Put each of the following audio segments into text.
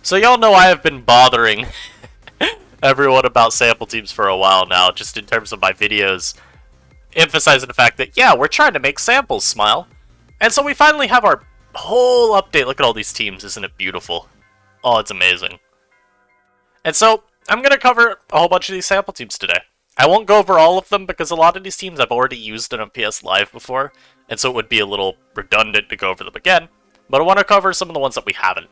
So y'all know I have been bothering everyone about sample teams for a while now, just in terms of my videos, emphasizing the fact that, yeah, we're trying to make samples smile. And so we finally have our whole update. Look at all these teams, isn't it beautiful? Oh, it's amazing. And so, I'm going to cover a whole bunch of these sample teams today. I won't go over all of them because a lot of these teams I've already used in a PS Live before, and so it would be a little redundant to go over them again, but I want to cover some of the ones that we haven't.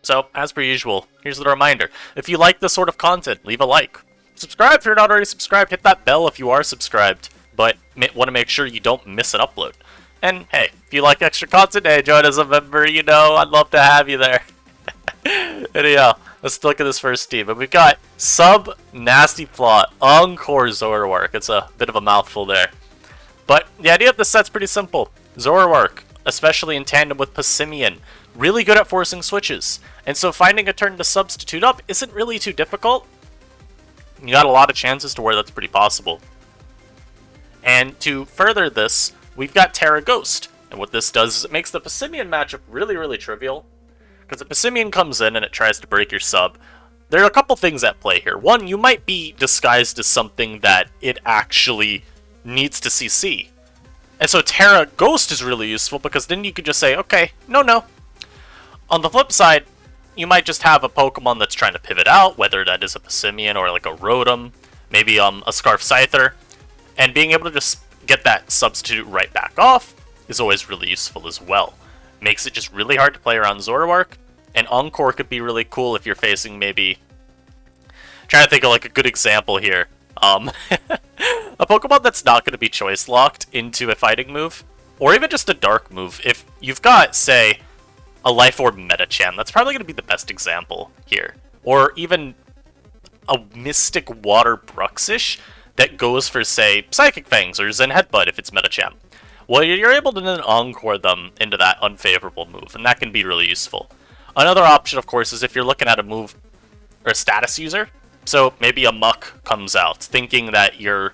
So, as per usual, here's the reminder. If you like this sort of content, leave a like. Subscribe if you're not already subscribed. Hit that bell if you are subscribed, but want to make sure you don't miss an upload. And hey, if you like extra content, hey, join as a member, you know, I'd love to have you there. Anyhow, let's look at this first team. And we've got Sub Nasty Plot, Encore Zoroark. It's a bit of a mouthful there. But the idea of this set's pretty simple. Zoroark, especially in tandem with Passimian, really good at forcing switches. And so finding a turn to substitute up isn't really too difficult. You got a lot of chances to where that's pretty possible. And to further this, we've got Tera Ghost. And what this does is it makes the Passimian matchup really, really trivial. Because if Passimian comes in and it tries to break your sub, there are a couple things at play here. One, you might be disguised as something that it actually needs to CC. And so Tera Ghost is really useful because then you could just say, okay, no. On the flip side, you might just have a Pokemon that's trying to pivot out, whether that is a Passimian or like a Rotom, maybe a Scarf Scyther, and being able to just get that substitute right back off is always really useful as well. Makes it just really hard to play around Zoroark, and Encore could be really cool if you're facing maybe... trying to think of like a good example here. A Pokemon that's not going to be choice locked into a fighting move, or even just a dark move. If you've got, say, a Life Orb Metachan, that's probably going to be the best example here. Or even a Mystic Water Bruxish that goes for, say, Psychic Fangs or Zen Headbutt if it's Metachan. Well, you're able to then Encore them into that unfavorable move, and that can be really useful. Another option, of course, is if you're looking at a move or a status user. So maybe a Muck comes out, thinking that you're,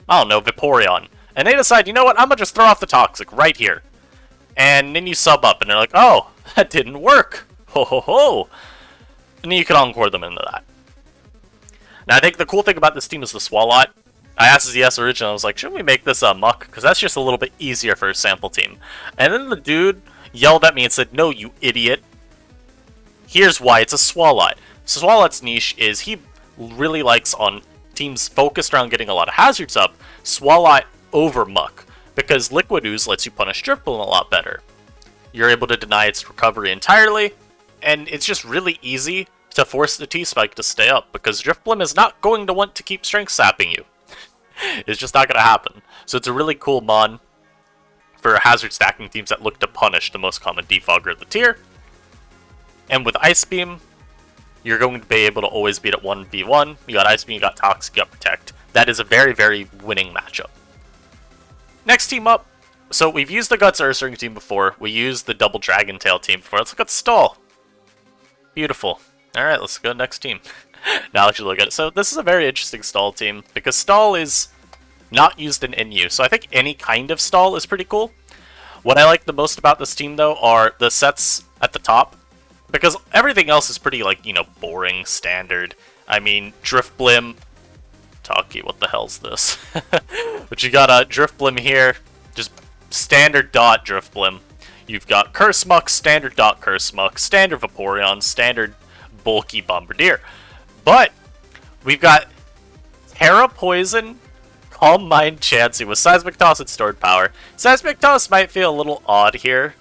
I don't know, Vaporeon. And they decide, you know what, I'm going to just throw off the Toxic right here. And then you sub up, and they're like, oh, that didn't work. Ho ho ho. And then you can Encore them into that. Now, I think the cool thing about this team is the Swalot. I asked ZS Original, I was like, shouldn't we make this a Muck? Because that's just a little bit easier for a sample team. And then the dude yelled at me and said, no, you idiot. Here's why, it's a Swalot. Swalot's niche is he really likes on teams focused around getting a lot of hazards up, Swalot over Muck. Because Liquid Ooze lets you punish Drifblim a lot better. You're able to deny its recovery entirely, and it's just really easy to force the T-Spike to stay up, because Drifblim is not going to want to keep strength sapping you. It's just not going to happen. So it's a really cool mon for hazard stacking teams that look to punish the most common defogger of the tier. And with Ice Beam, you're going to be able to always beat at 1v1. You got Ice Beam, you got Toxic, you got Protect. That is a very, very winning matchup. Next team up. So we've used the Guts Ursaring team before. We used the Double Dragon Tail team before. Let's look at Stall. Beautiful. Alright, let's go next team. Now that you look at it. So this is a very interesting Stall team, because Stall is not used in NU. So I think any kind of Stall is pretty cool. What I like the most about this team, though, are the sets at the top. Because everything else is pretty, like, you know, boring, standard. I mean, Drifblim... Taki, what the hell's this? But you got a Drifblim here, just standard dot Drifblim. You've got Curse Muck, standard dot Curse Muck, standard Vaporeon, standard bulky Bombardier. But we've got Tera Poison, Calm Mind Chansey with Seismic Toss and Stored Power. Seismic Toss might feel a little odd here.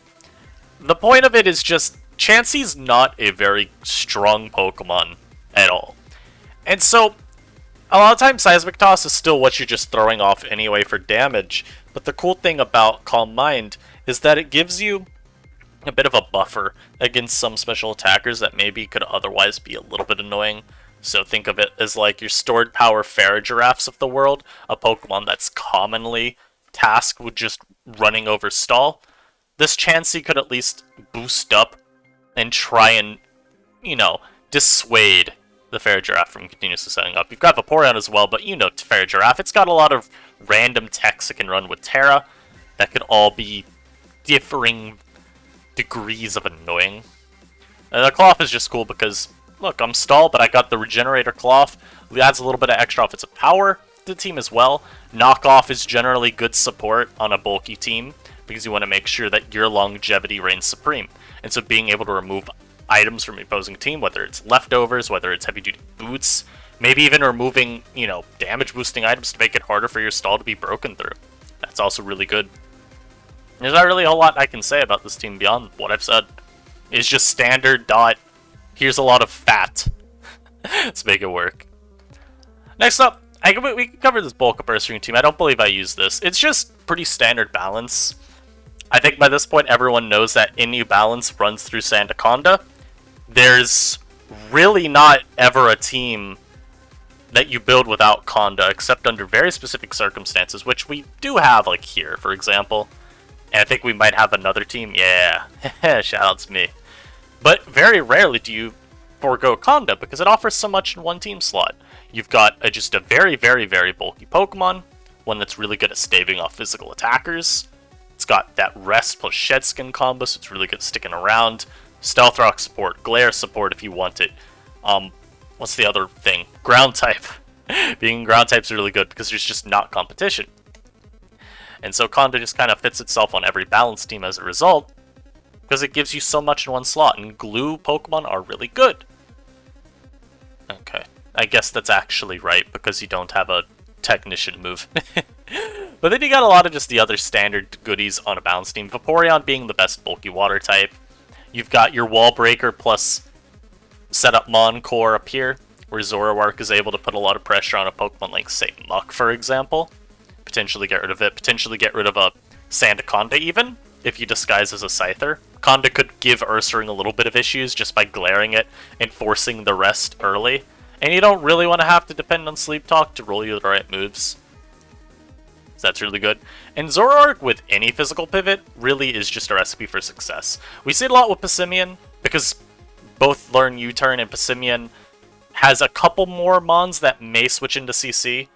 The point of it is just Chansey's not a very strong Pokemon at all. And so a lot of times Seismic Toss is still what you're just throwing off anyway for damage, but the cool thing about Calm Mind is that it gives you a bit of a buffer against some special attackers that maybe could otherwise be a little bit annoying. So think of it as like your Stored Power Farigiraffes of the world, a Pokemon that's commonly tasked with just running over Stall. This Chansey could at least boost up and try and, you know, dissuade the Farigiraffe from continuously setting up. You've got Vaporeon as well, but you know Farigiraffe. It's got a lot of random techs it can run with Tera that could all be differing degrees of annoying. And the Cloth is just cool because, look, I'm stalled, but I got the Regenerator Cloth. It adds a little bit of extra offensive power to the team as well. Knockoff is generally good support on a bulky team because you want to make sure that your longevity reigns supreme. And so being able to remove items from the opposing team, whether it's leftovers, whether it's heavy-duty boots, maybe even removing, you know, damage-boosting items to make it harder for your stall to be broken through. That's also really good. There's not really a whole lot I can say about this team beyond what I've said. It's just standard dot, here's a lot of fat. Let's make it work. Next up, we can cover this bulk up Earthring team. I don't believe I use this. It's just pretty standard balance. I think by this point everyone knows that Inu balance runs through Sandaconda. There's really not ever a team that you build without Conda, except under very specific circumstances, which we do have, like here, for example. And I think we might have another team. Yeah, shoutouts me. But very rarely do you forego Conda, because it offers so much in one team slot. You've got just a very, very, very bulky Pokemon, one that's really good at staving off physical attackers. It's got that Rest plus Shed Skin combo, so it's really good at sticking around. Stealth Rock support, Glare support if you want it. What's the other thing? Ground type. Being ground type is really good because there's just not competition. And so Conda just kind of fits itself on every balanced team as a result, because it gives you so much in one slot, and glue Pokemon are really good. Okay, I guess that's actually right, because you don't have a Technician move. But then you got a lot of just the other standard goodies on a balanced team. Vaporeon being the best bulky water type. You've got your Wall Breaker plus setup Mon-Core up here, where Zoroark is able to put a lot of pressure on a Pokemon like, say, Muck, for example. Potentially get rid of it. Potentially get rid of a Sandaconda, even, if you disguise as a Scyther. Conda could give Ursaring a little bit of issues just by glaring it and forcing the rest early. And you don't really want to have to depend on Sleep Talk to roll you the right moves. So that's really good. And Zoroark with any physical pivot really is just a recipe for success. We see it a lot with Passimian, because both Learn U-Turn and Passimian has a couple more Mons that may switch into CC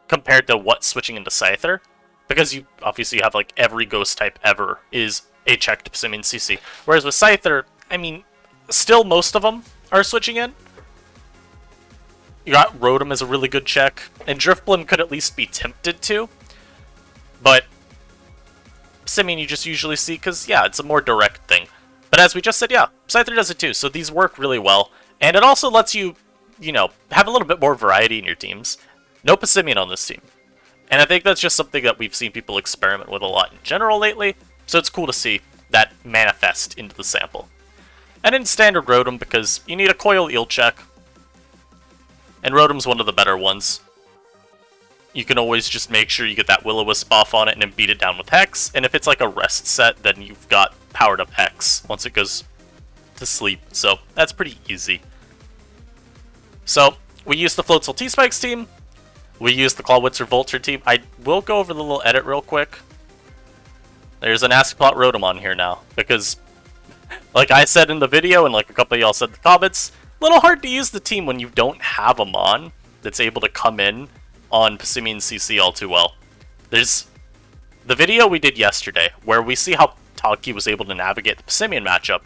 compared to what switching into Scyther. Because you obviously have like every ghost type ever is a check to Passimian CC. Whereas with Scyther, I mean, still most of them are switching in. You got Rotom as a really good check, and Drifblim could at least be tempted to. But Passimian you just usually see because, yeah, it's a more direct thing. But as we just said, yeah, Scyther does it too, so these work really well. And it also lets you, you know, have a little bit more variety in your teams. No Passimian on this team. And I think that's just something that we've seen people experiment with a lot in general lately, so it's cool to see that manifest into the sample. And in standard Rotom, because you need a Coil Eel check, and Rotom's one of the better ones. You can always just make sure you get that Will-O-Wisp off on it and then beat it down with Hex, and if it's like a rest set, then you've got powered up Hex once it goes to sleep, so that's pretty easy. So, we use the Floatzel T-Spikes team, we use the Clawitzer Volter team. I will go over the little edit real quick. There's an Ascapot Rotom on here now, because, like I said in the video, and like a couple of y'all said in the comments, a little hard to use the team when you don't have a Mon that's able to come in on Passimian CC all too well. There's the video we did yesterday, where we see how Togeki was able to navigate the Passimian matchup,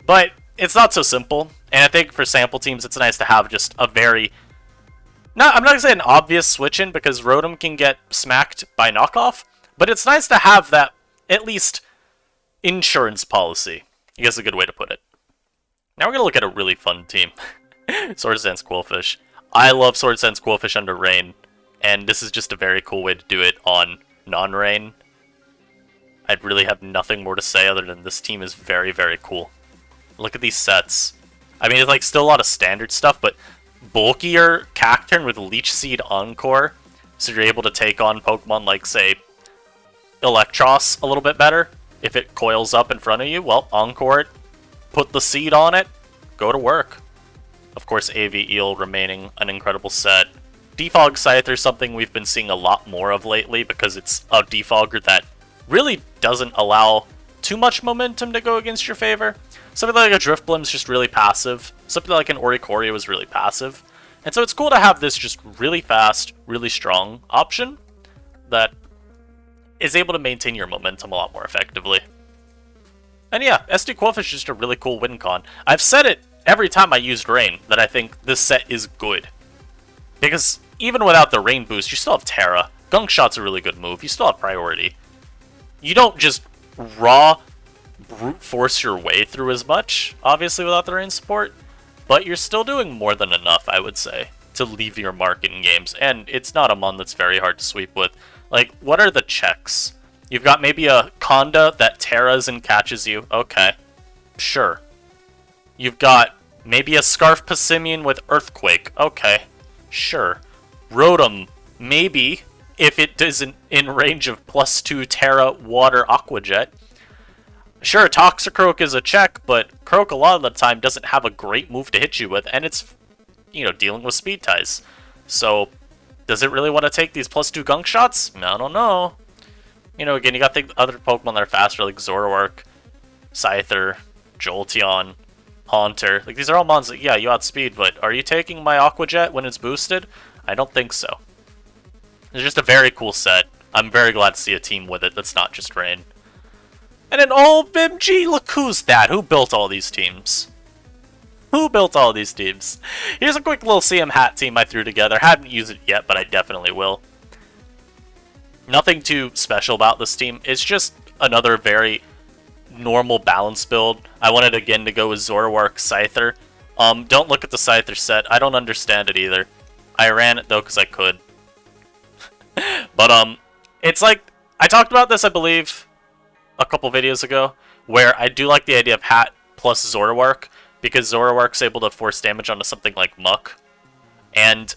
but it's not so simple, and I think for sample teams it's nice to have just a very... I'm not going to say an obvious switch-in, because Rotom can get smacked by knockoff, but it's nice to have that, at least, insurance policy. I guess a good way to put it. Now we're going to look at a really fun team. Swords Dance Qwilfish. I love Swords Dance Qwilfish under Rain, and this is just a very cool way to do it on non-Rain. I'd really have nothing more to say other than this team is very, very cool. Look at these sets. I mean, it's like still a lot of standard stuff, but bulkier Cacturn with Leech Seed Encore, so you're able to take on Pokemon like, say, Electros a little bit better. If it coils up in front of you, well, Encore it, put the seed on it, go to work. Of course, AV Eel remaining an incredible set. Defog Scyther is something we've been seeing a lot more of lately, because it's a defogger that really doesn't allow too much momentum to go against your favor. Something like a Drifblim is just really passive. Something like an Oricorio was really passive. And so it's cool to have this just really fast, really strong option that is able to maintain your momentum a lot more effectively. And yeah, SD Quoth is just a really cool win con. I've said it every time I used Rain, that I think this set is good. Because even without the Rain boost, you still have Terra. Gunk Shot's a really good move. You still have priority. You don't just raw brute force your way through as much, obviously without the Rain support, but you're still doing more than enough, I would say, to leave your mark in games. And it's not a mon that's very hard to sweep with. Like, what are the checks? You've got maybe a Conda that Terras and catches you. Okay. Sure. You've got maybe a Scarf Passimian with Earthquake. Okay. Sure. Rotom, maybe, if it isn't in range of +2 Terra Water Aqua Jet. Sure, Toxicroak is a check, but Croak a lot of the time doesn't have a great move to hit you with, and it's, you know, dealing with speed ties. So, does it really want to take these +2 gunk shots? I don't know. You know, again, you got the other Pokemon that are faster, like Zoroark, Scyther, Jolteon, Haunter. Like, these are all mons that, yeah, you outspeed, but are you taking my Aqua Jet when it's boosted? I don't think so. It's just a very cool set. I'm very glad to see a team with it that's not just Rain. And then, oh, BimG, look who's that? Who built all these teams? Who built all these teams? Here's a quick little CM Hat team I threw together. Haven't used it yet, but I definitely will. Nothing too special about this team. It's just another very normal balance build. I wanted again to go with Zoroark Scyther. Don't look at the Scyther set. I don't understand it either. I ran it though because I could. But it's like, I talked about this, I believe, a couple videos ago, where I do like the idea of Hat plus Zoroark, because Zoroark's able to force damage onto something like Muck. And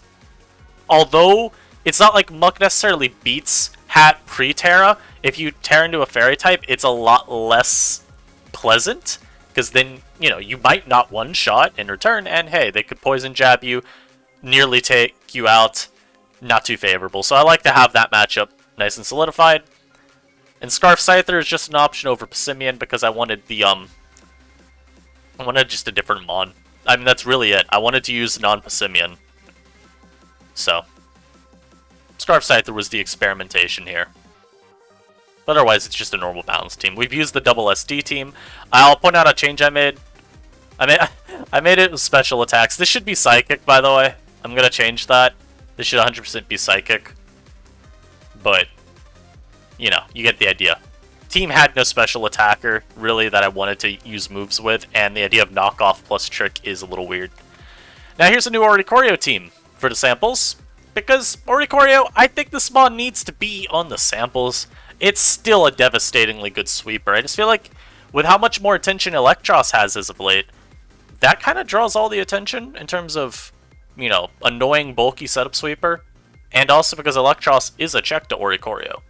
although it's not like Muck necessarily beats Hat pre-Terra, if you Terra into a Fairy type, it's a lot less pleasant, because then, you know, you might not one-shot in return, and hey, they could Poison Jab you, nearly take you out, not too favorable. So I like to have that matchup nice and solidified. And Scarf Scyther is just an option over Passimian because I wanted the, I wanted just a different mon. I mean, that's really it. I wanted to use non-Passimian. So, Scarf Scyther was the experimentation here. But otherwise, it's just a normal balance team. We've used the double SD team. I'll point out a change I made. I made it with special attacks. This should be Psychic, by the way. I'm going to change that. This should 100% be Psychic. But, you know, you get the idea. Team had no special attacker, really, that I wanted to use moves with, and the idea of knockoff plus trick is a little weird. Now here's a new Oricorio team for the samples, because Oricorio, I think this mon needs to be on the samples. It's still a devastatingly good sweeper. I just feel like, with how much more attention Electros has as of late, that kind of draws all the attention in terms of, you know, annoying, bulky setup sweeper, and also because Electros is a check to Oricorio.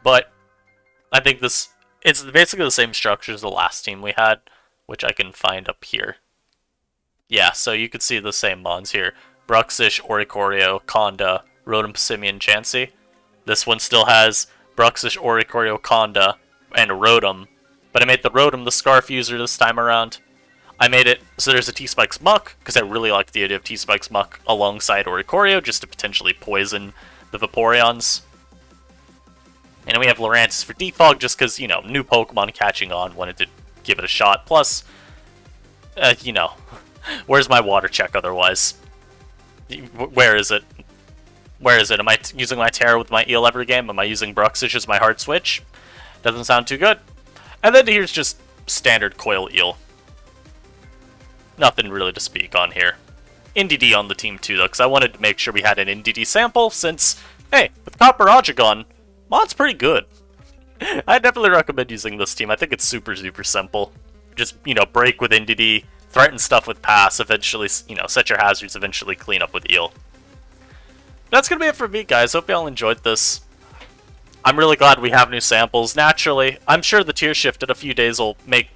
But I think it's basically the same structure as the last team we had, which I can find up here. Yeah, so you could see the same mons here. Bruxish, Oricorio, Conda, Rotom, Passimian, Chansey. This one still has Bruxish, Oricorio, Conda, and a Rotom. But I made the Rotom the Scarf user this time around. I made it so there's a T-Spikes Muck, because I really like the idea of T-Spikes Muck alongside Oricorio, just to potentially poison the Vaporeons. And then we have Lurantis for Defog, just because, you know, new Pokemon catching on, wanted to give it a shot. Plus, you know, where's my water check otherwise? Where is it? Where is it? Am I using my Terra with my Eel every game? Am I using Bruxish as my hard switch? Doesn't sound too good. And then here's just standard Coil Eel. Nothing really to speak on here. Indeedee on the team too, though, because I wanted to make sure we had an Indeedee sample, since, hey, with Copper Ogigon, mon's pretty good. I definitely recommend using this team. I think it's super, super simple. Just, you know, break with Indeedee, threaten stuff with Pass, eventually, you know, set your hazards, eventually clean up with Eel. That's going to be it for me, guys. Hope y'all enjoyed this. I'm really glad we have new samples. Naturally, I'm sure the tier shift in a few days will make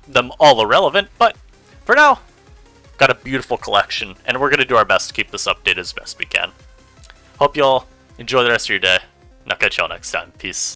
them all irrelevant, but for now, got a beautiful collection, and we're going to do our best to keep this updated as best we can. Hope y'all enjoy the rest of your day, and I'll catch y'all next time. Peace.